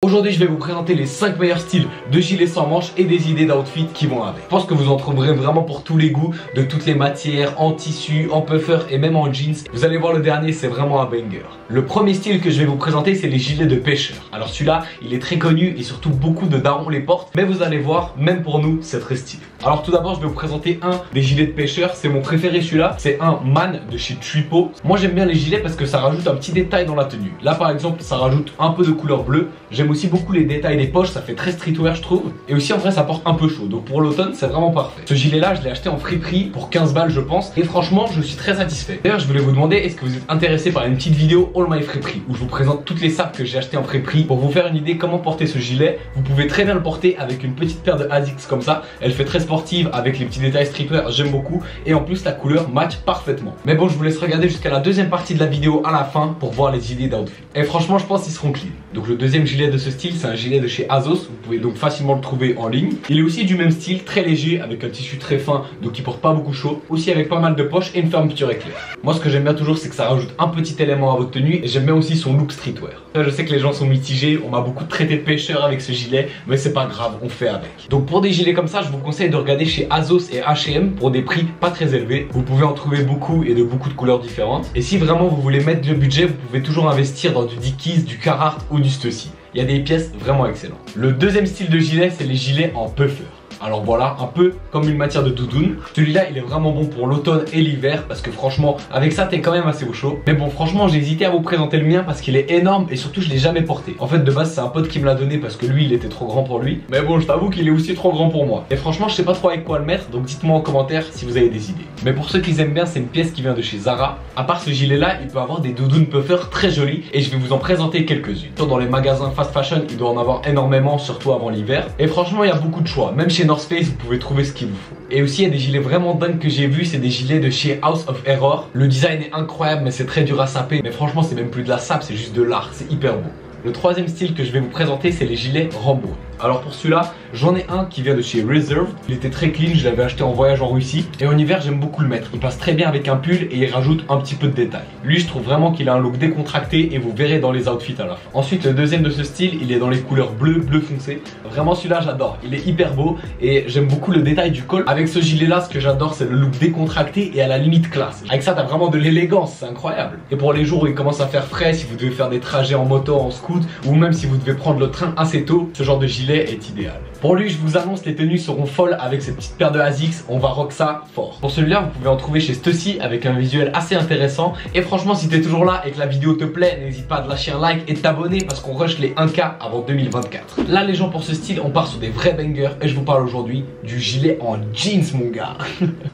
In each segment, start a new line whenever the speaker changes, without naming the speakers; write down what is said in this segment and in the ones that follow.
Aujourd'hui je vais vous présenter les 5 meilleurs styles de gilets sans manches et des idées d'outfit qui vont avec. Je pense que vous en trouverez vraiment pour tous les goûts, de toutes les matières, en tissu, en puffer et même en jeans. Vous allez voir le dernier, c'est vraiment un banger. Le premier style que je vais vous présenter, c'est les gilets de pêcheur. Alors celui-là, il est très connu et surtout beaucoup de darons les portent, mais vous allez voir, même pour nous, c'est très stylé. Alors tout d'abord, je vais vous présenter un des gilets de pêcheur, c'est mon préféré celui-là, c'est un Man de chez Tripo. Moi j'aime bien les gilets parce que ça rajoute un petit détail dans la tenue. Là par exemple, ça rajoute un peu de couleur bleue. J'aime aussi beaucoup les détails des poches, ça fait très streetwear je trouve. Et aussi en vrai ça porte un peu chaud, donc pour l'automne c'est vraiment parfait. Ce gilet là, je l'ai acheté en friperie pour 15 balles je pense, et franchement je suis très satisfait. D'ailleurs je voulais vous demander, est-ce que vous êtes intéressé par une petite vidéo All My Friperie où je vous présente toutes les sapes que j'ai achetées en friperie pour vous faire une idée comment porter ce gilet. Vous pouvez très bien le porter avec une petite paire de ASICS comme ça, elle fait très sportive avec les petits détails streetwear, j'aime beaucoup, et en plus la couleur match parfaitement. Mais bon, je vous laisse regarder jusqu'à la deuxième partie de la vidéo à la fin pour voir les idées d'outfit. Et franchement je pense qu'ils seront clean. Donc le deuxième gilet de ce style, c'est un gilet de chez Azos, vous pouvez donc facilement le trouver en ligne. Il est aussi du même style, très léger, avec un tissu très fin, donc il porte pas beaucoup chaud, aussi avec pas mal de poches et une fermeture éclair. Moi ce que j'aime bien toujours, c'est que ça rajoute un petit élément à votre tenue, et j'aime bien aussi son look streetwear. Je sais que les gens sont mitigés, on m'a beaucoup traité de pêcheur avec ce gilet, mais c'est pas grave, on fait avec. Donc pour des gilets comme ça, je vous conseille de regarder chez Azos et H&M pour des prix pas très élevés. Vous pouvez en trouver beaucoup et de beaucoup de couleurs différentes. Et si vraiment vous voulez mettre le budget, vous pouvez toujours investir dans du Dickies, du Carhartt ou du Stussy. Il y a des pièces vraiment excellentes. Le deuxième style de gilet, c'est les gilets en puffer. Alors voilà, un peu comme une matière de doudoune. Celui-là, il est vraiment bon pour l'automne et l'hiver parce que franchement, avec ça, t'es quand même assez au chaud. Mais bon, franchement, j'ai hésité à vous présenter le mien parce qu'il est énorme et surtout, je l'ai jamais porté. En fait, de base, c'est un pote qui me l'a donné parce que lui, il était trop grand pour lui. Mais bon, je t'avoue qu'il est aussi trop grand pour moi. Et franchement, je sais pas trop avec quoi le mettre, donc dites-moi en commentaire si vous avez des idées. Mais pour ceux qui aiment bien, c'est une pièce qui vient de chez Zara. À part ce gilet-là, il peut avoir des doudounes puffer très jolies et je vais vous en présenter quelques-unes. Dans les magasins fast fashion, il doit en avoir énormément, surtout avant l'hiver. Et franchement, il y a beaucoup de choix. Même chez North Face, vous pouvez trouver ce qu'il vous faut. Et aussi il y a des gilets vraiment dingues que j'ai vus, c'est des gilets de chez House of Error. Le design est incroyable mais c'est très dur à saper. Mais franchement c'est même plus de la sape, c'est juste de l'art, c'est hyper beau. Le troisième style que je vais vous présenter, c'est les gilets Rambo. Alors pour celui-là, j'en ai un qui vient de chez Reserved. Il était très clean, je l'avais acheté en voyage en Russie. Et en hiver, j'aime beaucoup le mettre. Il passe très bien avec un pull et il rajoute un petit peu de détail. Lui, je trouve vraiment qu'il a un look décontracté et vous verrez dans les outfits à la fin. Ensuite, le deuxième de ce style, il est dans les couleurs bleu foncé. Vraiment celui-là, j'adore. Il est hyper beau et j'aime beaucoup le détail du col. Avec ce gilet-là, ce que j'adore, c'est le look décontracté et à la limite classe. Avec ça, t'as vraiment de l'élégance, c'est incroyable. Et pour les jours où il commence à faire frais, si vous devez faire des trajets en moto, en scoot, ou même si vous devez prendre le train assez tôt, ce genre de gilet est idéal. Pour lui, je vous annonce, les tenues seront folles avec cette petite paire de ASICS, on va rock ça fort. Pour celui-là, vous pouvez en trouver chez Stussy avec un visuel assez intéressant. Et franchement, si t'es toujours là et que la vidéo te plaît, n'hésite pas à te lâcher un like et de t'abonner parce qu'on rush les 1K avant 2024. Là, les gens, pour ce style, on part sur des vrais bangers et je vous parle aujourd'hui du gilet en jeans, mon gars.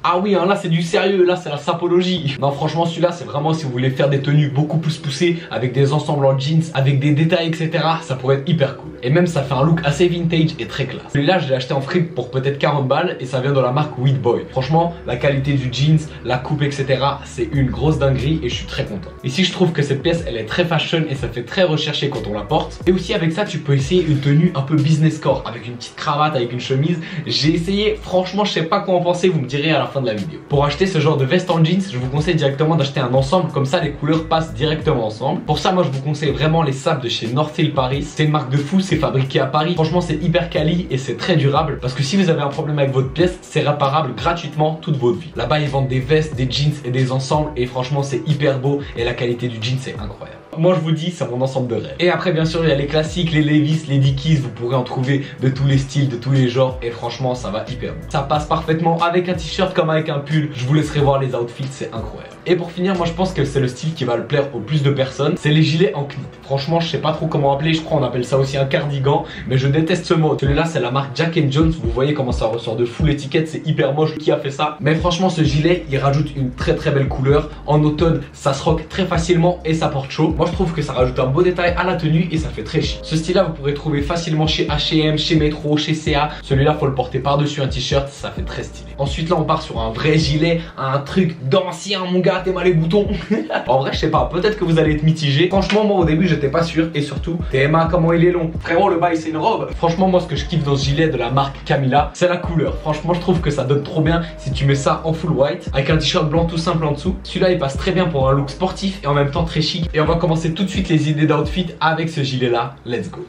Ah oui, hein, là c'est du sérieux, là c'est la sapologie. Non, franchement, celui-là, c'est vraiment si vous voulez faire des tenues beaucoup plus poussées avec des ensembles en jeans, avec des détails, etc. Ça pourrait être hyper cool. Et même, ça fait un look assez vintage et très classe. Celui-là, je l'ai acheté en fripe pour peut-être 40 balles et ça vient de la marque Weed Boy. Franchement, la qualité du jeans, la coupe, etc. c'est une grosse dinguerie et je suis très content. Ici, je trouve que cette pièce, elle est très fashion et ça fait très recherché quand on la porte. Et aussi avec ça, tu peux essayer une tenue un peu business core avec une petite cravate, avec une chemise. J'ai essayé, franchement, je sais pas quoi en penser, vous me direz à la fin de la vidéo. Pour acheter ce genre de veste en jeans, je vous conseille directement d'acheter un ensemble, comme ça les couleurs passent directement ensemble. Pour ça, moi, je vous conseille vraiment les sapes de chez North Face Paris. C'est une marque de fou, c'est fabriqué à Paris. Franchement, c'est hyper quali et c'est très durable parce que si vous avez un problème avec votre pièce, c'est réparable gratuitement toute votre vie. Là-bas, ils vendent des vestes, des jeans et des ensembles et franchement, c'est hyper beau et la qualité du jean, c'est incroyable. Moi je vous dis, c'est mon ensemble de rêves. Et après bien sûr il y a les classiques, les Levi's, les Dickies. Vous pourrez en trouver de tous les styles, de tous les genres. Et franchement ça va hyper bien. Ça passe parfaitement avec un t-shirt comme avec un pull. Je vous laisserai voir les outfits, c'est incroyable. Et pour finir, moi je pense que c'est le style qui va le plaire au plus de personnes. C'est les gilets en knit. Franchement je sais pas trop comment appeler, je crois on appelle ça aussi un cardigan. Mais je déteste ce mot. Celui-là c'est la marque Jack & Jones. Vous voyez comment ça ressort de fou l'étiquette, c'est hyper moche. Qui a fait ça? Mais franchement ce gilet il rajoute une très belle couleur. En automne ça se rock très facilement et ça porte chaud. Moi je trouve que ça rajoute un beau détail à la tenue et ça fait très chic. Ce style là vous pourrez trouver facilement chez H&M, chez Metro, chez CA. Celui-là faut le porter par dessus un t-shirt, ça fait très stylé. Ensuite là on part sur un vrai gilet, un truc d'ancien mon gars, t'es mal les boutons. En vrai je sais pas, peut-être que vous allez être mitigé. Franchement moi au début j'étais pas sûr. Et surtout TMA comment il est long. Frérot le bail c'est une robe. Franchement moi ce que je kiffe dans ce gilet de la marque Camilla, c'est la couleur. Franchement je trouve que ça donne trop bien si tu mets ça en full white avec un t-shirt blanc tout simple en dessous. Celui-là il passe très bien pour un look sportif et en même temps très chic. Et on va commencer tout de suite les idées d'outfit avec ce gilet là. Let's go.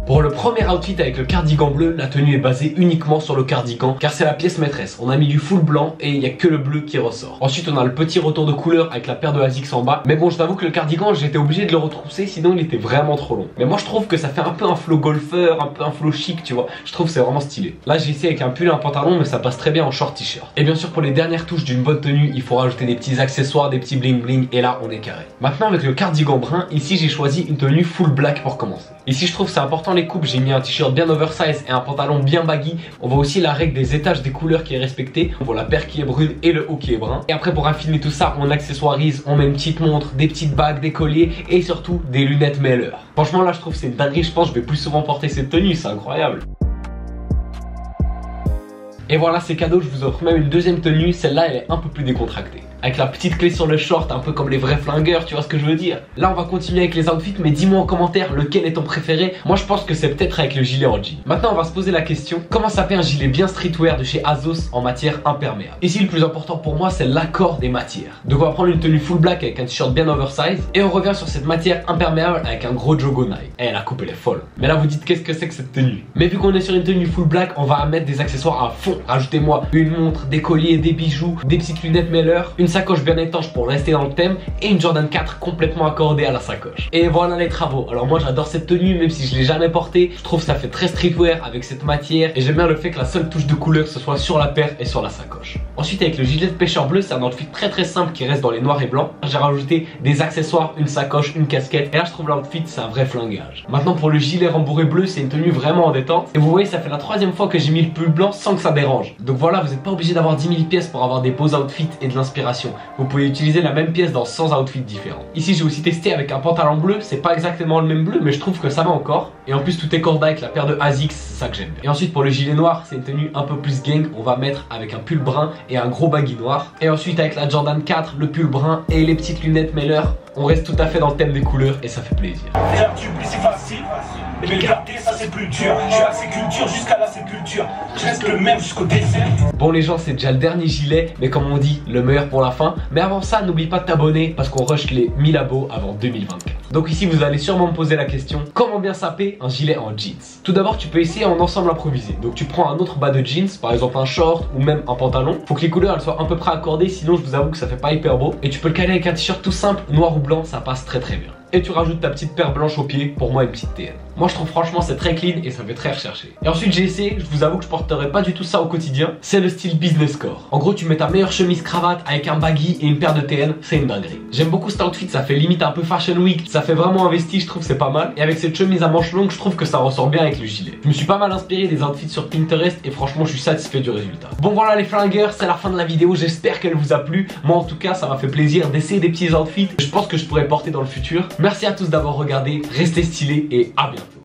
Pour le premier outfit avec le cardigan bleu, la tenue est basée uniquement sur le cardigan car c'est la pièce maîtresse. On a mis du full blanc et il n'y a que le bleu qui ressort. Ensuite on a le petit retour de couleur avec la paire de ASICS en bas. Mais bon, je t'avoue que le cardigan j'étais obligé de le retrousser sinon il était vraiment trop long. Mais moi je trouve que ça fait un peu un flow golfeur, un peu un flow chic, tu vois. Je trouve que c'est vraiment stylé. Là j'ai essayé avec un pull et un pantalon mais ça passe très bien en short t-shirt. Et bien sûr pour les dernières touches d'une bonne tenue, il faut rajouter des petits accessoires, des petits bling bling et là on est carré. Maintenant avec le cardigan brun, ici j'ai choisi une tenue full black pour commencer. Ici je trouve c'est important les coupes, j'ai mis un t-shirt bien oversize et un pantalon bien baggy. On voit aussi la règle des étages des couleurs qui est respectée. On voit la paire qui est brune et le haut qui est brun. Et après pour affiner tout ça, on accessoirise, on met une petite montre, des petites bagues, des colliers et surtout des lunettes Meller. Franchement là je trouve que c'est une dinguerie, je pense que je vais plus souvent porter cette tenue, c'est incroyable. Et voilà, c'est cadeau, je vous offre même une deuxième tenue, celle-là elle est un peu plus décontractée. Avec la petite clé sur le short, un peu comme les vrais flingueurs, tu vois ce que je veux dire. Là on va continuer avec les outfits, mais dis-moi en commentaire lequel est ton préféré. Moi je pense que c'est peut-être avec le gilet en jean. Maintenant on va se poser la question, comment ça fait un gilet bien streetwear de chez ASOS en matière imperméable? Ici le plus important pour moi c'est l'accord des matières. Donc on va prendre une tenue full black avec un t-shirt bien oversize et on revient sur cette matière imperméable avec un gros jogo Nike. Eh la coupe elle est folle. Mais là vous dites qu'est-ce que c'est que cette tenue? Mais vu qu'on est sur une tenue full black, on va mettre des accessoires à fond. Rajoutez-moi une montre, des colliers, des bijoux, des petites lunettes Meller, une sacoche bien étanche pour rester dans le thème et une Jordan 4 complètement accordée à la sacoche. Et voilà les travaux. Alors moi j'adore cette tenue même si je l'ai jamais portée. Je trouve que ça fait très streetwear avec cette matière et j'aime bien le fait que la seule touche de couleur ce soit sur la paire et sur la sacoche. Ensuite avec le gilet de pêcheur bleu, c'est un outfit très simple qui reste dans les noirs et blancs. J'ai rajouté des accessoires, une sacoche, une casquette et là je trouve l'outfit c'est un vrai flingage. Maintenant pour le gilet rembourré bleu, c'est une tenue vraiment en détente et vous voyez ça fait la troisième fois que j'ai mis le pull blanc sans que ça dérange. Donc voilà, vous n'êtes pas obligé d'avoir 10 000 pièces pour avoir des beaux outfits et de l'inspiration. Vous pouvez utiliser la même pièce dans 100 outfits différents. Ici j'ai aussi testé avec un pantalon bleu, c'est pas exactement le même bleu mais je trouve que ça va encore. Et en plus tout est corda avec la paire de ASICS, c'est ça que j'aime bien. Et ensuite pour le gilet noir, c'est une tenue un peu plus gang, on va mettre avec un pull brun et un gros baggy noir. Et ensuite avec la Jordan 4, le pull brun et les petites lunettes Meller, on reste tout à fait dans le thème des couleurs et ça fait plaisir.
Faire du blé c'est facile, mais garder ça c'est plus dur. Je suis assez culture jusqu'à la sépulture. Je reste le même jusqu'au dessert.
Bon les gens, c'est déjà le dernier gilet, mais comme on dit, le meilleur pour la fin. Mais avant ça, n'oublie pas de t'abonner parce qu'on rush les 1000 abos avant 2024. Donc ici vous allez sûrement me poser la question, comment bien saper un gilet en jeans? Tout d'abord tu peux essayer en ensemble improvisé. Donc tu prends un autre bas de jeans, par exemple un short ou même un pantalon. Faut que les couleurs elles soient à peu près accordées, sinon je vous avoue que ça fait pas hyper beau. Et tu peux le caler avec un t-shirt tout simple, noir ou blanc, ça passe très bien. Et tu rajoutes ta petite paire blanche au pied, pour moi une petite TN. Moi je trouve franchement c'est très clean et ça fait très recherché. Et ensuite j'ai essayé, je vous avoue que je porterai pas du tout ça au quotidien. C'est le style business core. En gros tu mets ta meilleure chemise cravate avec un baggy et une paire de TN, c'est une dinguerie. J'aime beaucoup cet outfit, ça fait limite un peu fashion week. Ça fait vraiment investi, je trouve c'est pas mal. Et avec cette chemise à manches longues, je trouve que ça ressort bien avec le gilet. Je me suis pas mal inspiré des outfits sur Pinterest et franchement je suis satisfait du résultat. Bon voilà les flingueurs, c'est la fin de la vidéo, j'espère qu'elle vous a plu. Moi en tout cas ça m'a fait plaisir d'essayer des petits outfits. Je pense que je pourrais porter dans le futur. Merci à tous d'avoir regardé, restez stylés et à bientôt.